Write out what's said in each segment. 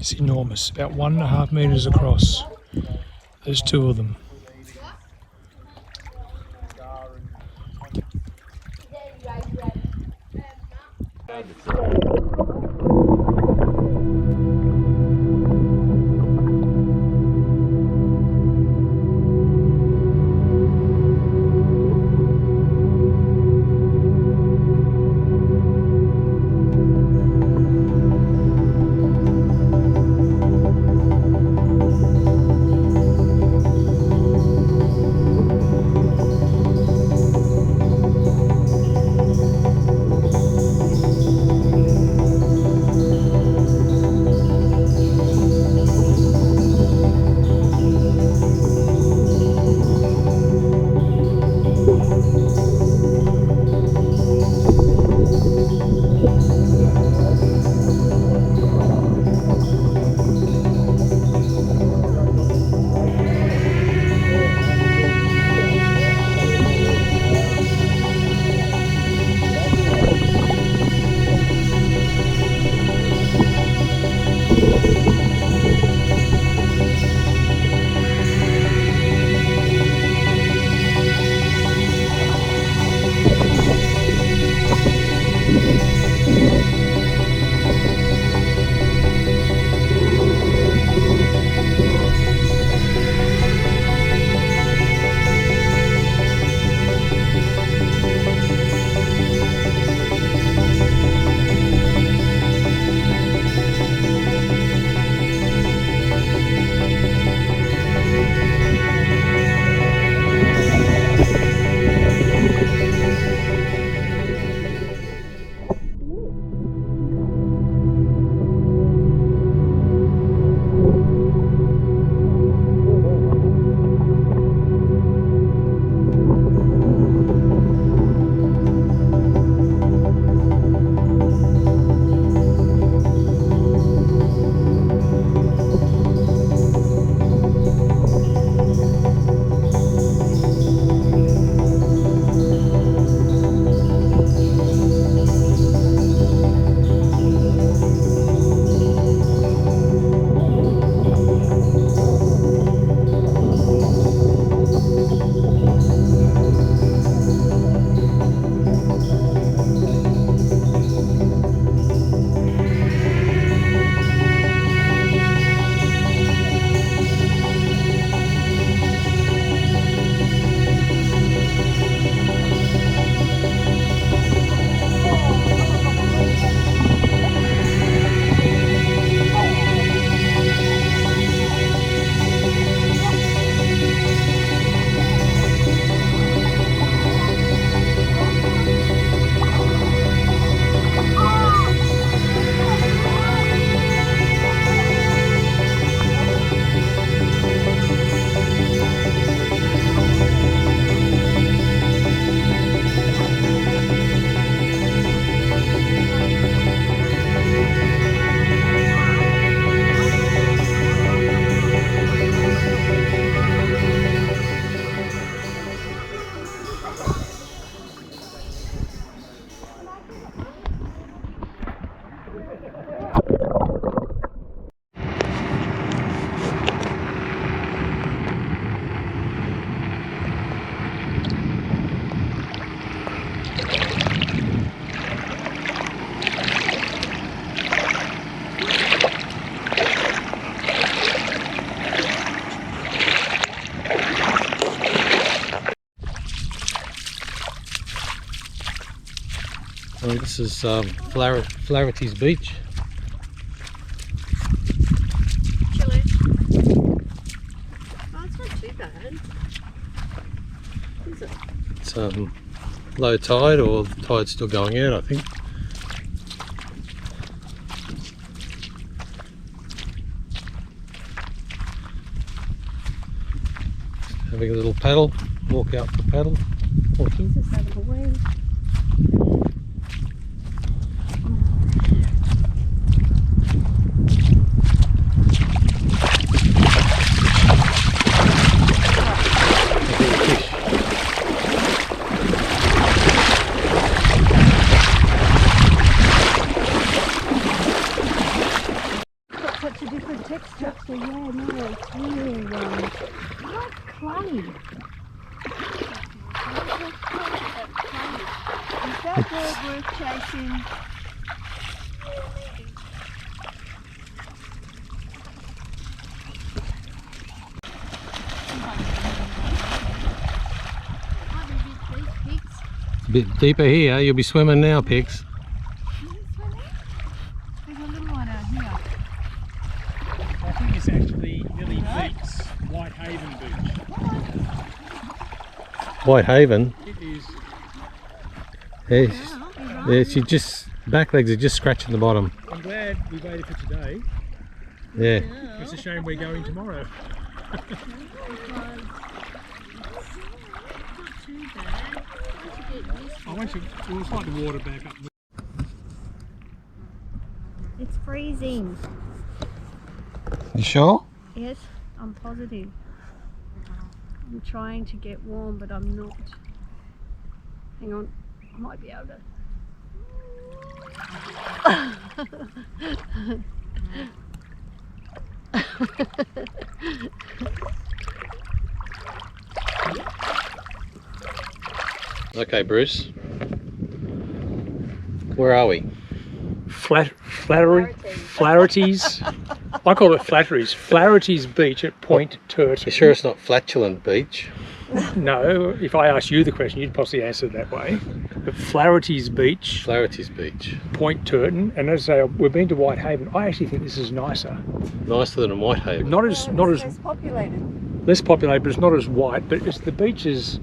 It's enormous, about 1.5 metres across. There's two of them. This is Flaherty's Beach. Chilly. Oh, it's not too bad. Is it? It's low tide, or the tide's still going out, I think. Having a little paddle, walk out for a paddle or two. Just having a wee. What you did So yeah, no, it's really like clay. Is that bird worth chasing? A bit deeper here, you'll be swimming now, pigs. There's a little one out here. I think it's actually Lily Beach's Whitehaven Beach. Whitehaven. It is. Yeah, she just, back legs are just scratching the bottom. I'm glad we waited for today. Yeah. It's a shame we're going tomorrow. I want to, we'll find the water back up. It's freezing. You sure? Yes, I'm positive. I'm trying to get warm, but I'm not. Hang on, I might be able to. Okay, Bruce. Where are we? Flaherty's. I call it Flattery's. Flaherty's Beach at Point Turton. You sure it's not Flatulent Beach? No, if I asked you the question, you'd possibly answer it that way. But Flaherty's Beach, Flaherty's Beach. Point Turton, and as I say, we've been to Whitehaven. I actually think this is nicer. Nicer than Whitehaven. Not as less populated. less populated, but it's not as white. But the beach is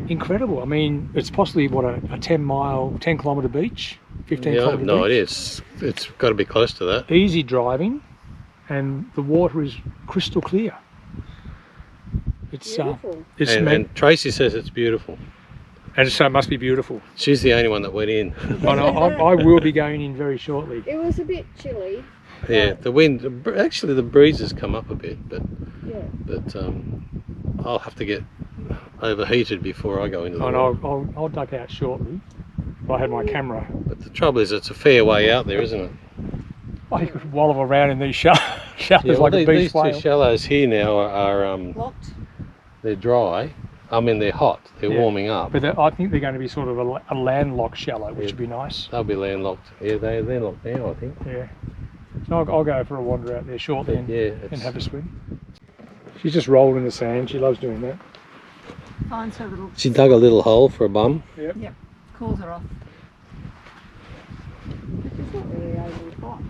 incredible. I mean, it's possibly what a 10 kilometre beach, 15 kilometre no, beach. it is. It's got to be close to that. Easy driving, and the water is crystal clear. It's Beautiful. it's And Tracey says it's beautiful. and so it must be beautiful. She's the only one that went in. I will be going in very shortly. It was a bit chilly. Yeah, the wind, actually the breeze has come up a bit, but Yeah. I'll have to get overheated before I go into the And water. I'll duck out shortly. I had my camera. But the trouble is, it's a fair way out there, isn't it? Oh, you could wallow around in these shallows Yeah, like a beach these two whale. shallows here now are Locked. they're dry. I mean, they're hot. They're Yeah. warming up. But I think they're going to be sort of a landlocked shallow, which Yeah. would be nice. They'll be landlocked. Yeah, they're locked now, I think. Yeah. So I'll go for a wander out there shortly But yeah, and have a swim. She's just rolled in the sand. She loves doing that. Finds her little. She dug a little hole for a bum. Yep. Yep. Cools her off. It's not really overly hot.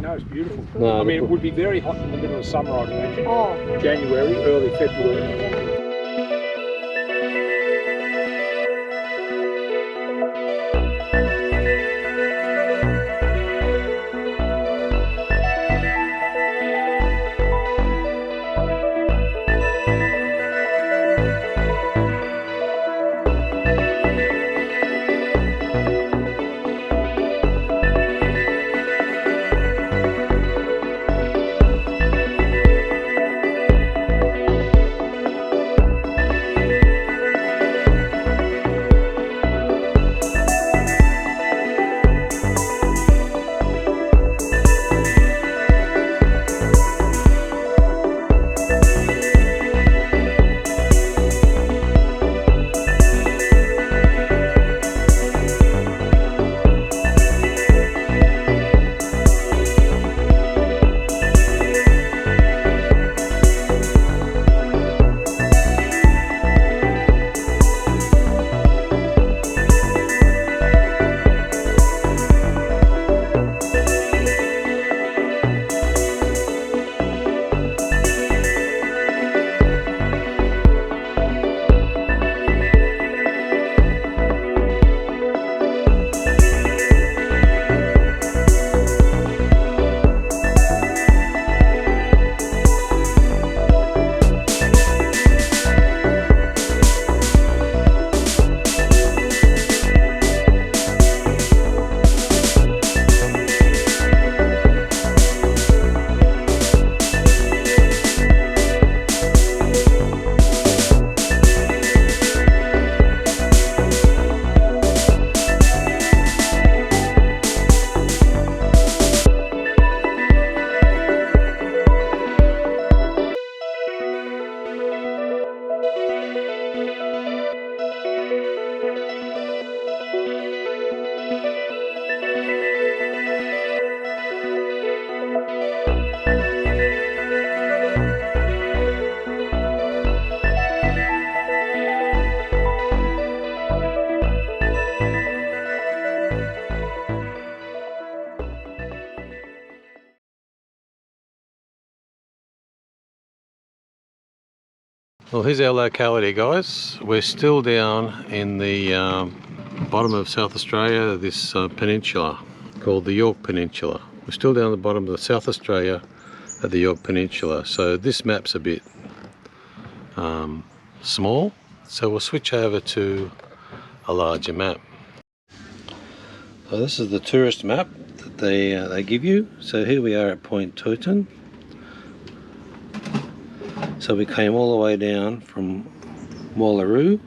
No, it's beautiful. No, I mean, it would be very hot in the middle of summer, I'd imagine. Oh. January, early February. Well, here's our locality, guys. We're still down in the bottom of South Australia, this peninsula called the Yorke Peninsula. We're still down the bottom of the South Australia at the Yorke Peninsula. So this map's a bit small, so we'll switch over to a larger map. So this is the tourist map that they give you. So here we are at Point Turton. So we came all the way down from Wallaroo,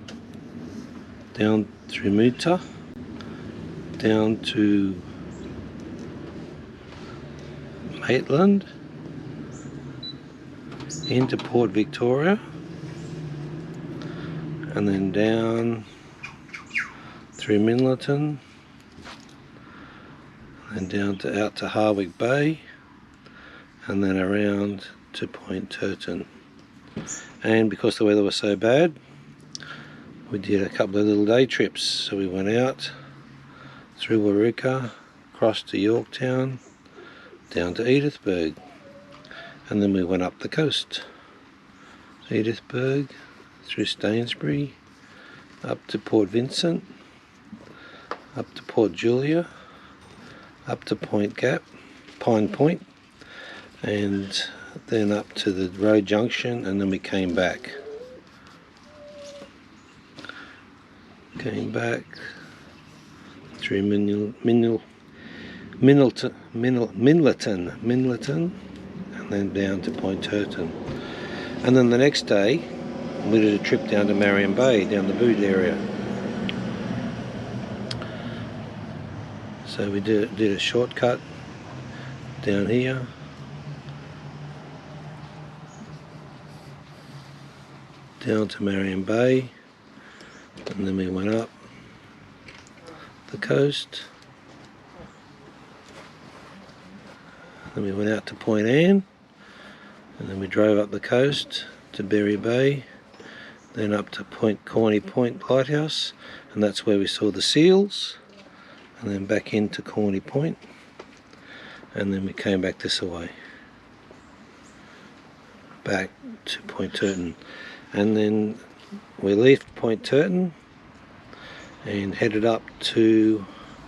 down through Muta, down to Maitland, into Port Victoria, and then down through Minlaton, and down to out to Harwick Bay, and then around to Point Turton. And because the weather was so bad, we did a couple of little day trips. So we went out through Waruka, across to Yorktown, down to Edithburgh, and then we went up the coast. Edithburgh, through Stainsbury, up to Port Vincent, up to Port Julia, up to Point Gap, Pine Point, and then up to the road junction, and then we came back. Came back through Minlaton, and then down to Point Turton. And then the next day we did a trip down to Marion Bay, down the Boot area. So we did a shortcut down here, down to Marion Bay, and then we went up the coast, then we went out to Point Anne, and then we drove up the coast to Berry Bay, then up to Corny Point Lighthouse, and that's where we saw the seals, and then back into Corny Point, and then we came back this way, back to Point Turton. And then we left Point Turton and headed up to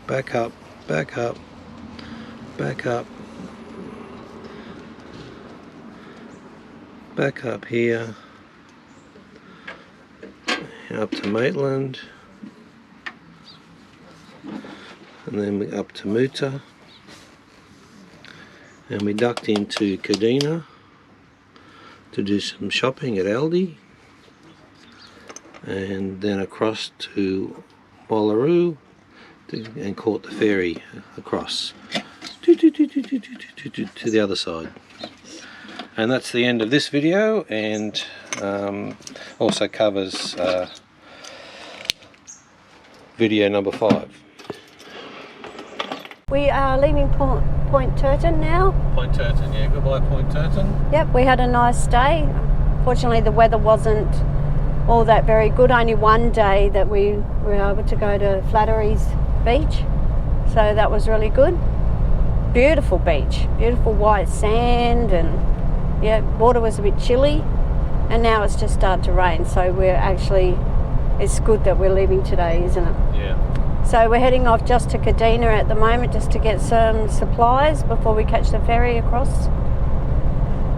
back up here, up to Maitland, and then we up to Muta, and we ducked into Kadina to do some shopping at Aldi, and then across to Wallaroo and caught the ferry across to the other side. And that's the end of this video, and also covers video number 5. We are leaving Point Turton now. Point Turton, yeah, goodbye Point Turton. Yep, we had a nice day. Fortunately the weather wasn't all that very good. Only one day that we were able to go to Flattery's beach, so that was really good. Beautiful beach, beautiful white sand, and yeah, water was a bit chilly, and now it's just started to rain, so we're actually, it's good that we're leaving today, isn't it? Yeah. So we're heading off just to Kadina at the moment, just to get some supplies before we catch the ferry across.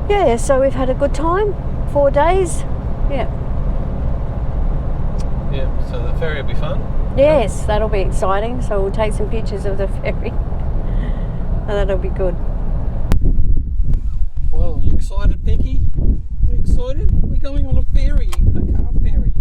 Yeah, so we've had a good time, 4 days. Yeah. Yeah, so the ferry will be fun. Yes, that'll be exciting. So we'll take some pictures of the ferry. And that'll be good. Well, you excited, Pinky? You excited? We're going on a ferry, a car ferry.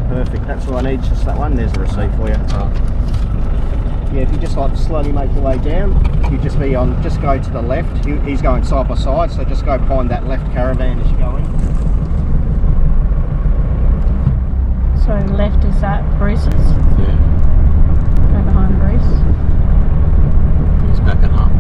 Perfect, that's all I need, just that one. There's the receipt for you. Yeah, if you just like to slowly make your way down, you just be on, just go to the left. He's going side by side, so just go behind that left caravan as you go in. So left is that Bruce's? Yeah. Go behind Bruce. He's backing up.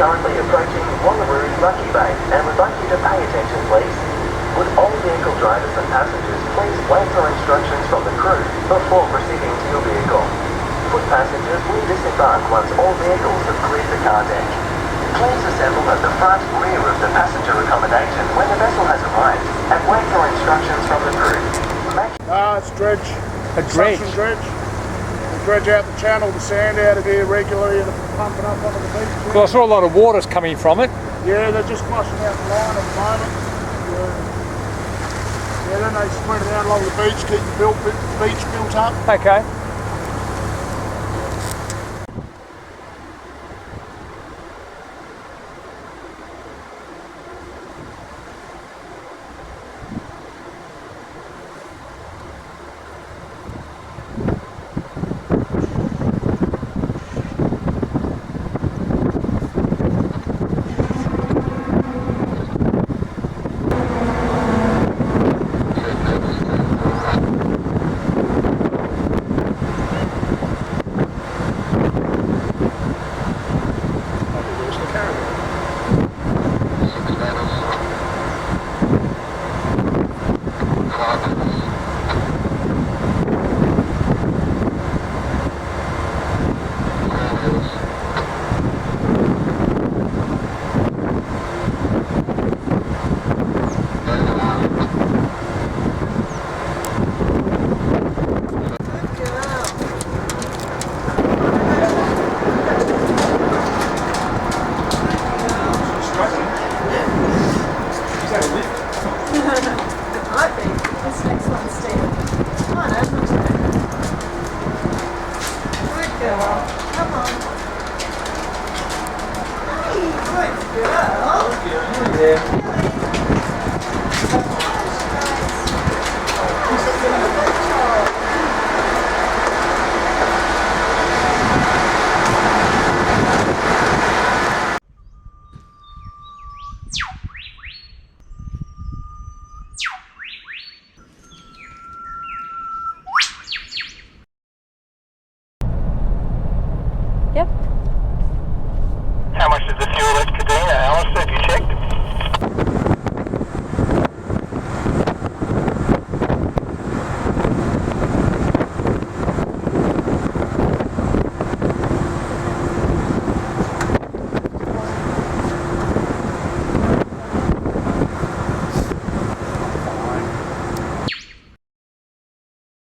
currently approaching Wallaroo Lucky Bay and would like you to pay attention please. Would all vehicle drivers and passengers please wait for instructions from the crew before proceeding to your vehicle. Foot passengers will disembark once all vehicles have cleared the car deck. Please assemble at the front rear of the passenger accommodation when the vessel has arrived and wait for instructions from the crew. It's dredge. A dredge? Suction dredge. We dredge out the channel, the sand out of here regularly and pumping up onto the beach. Well, I saw a lot of water's coming from it. Yeah, they're just flushing out the line at the moment. Yeah, then they spread it out along the beach, keep the beach built up. Okay. Yep.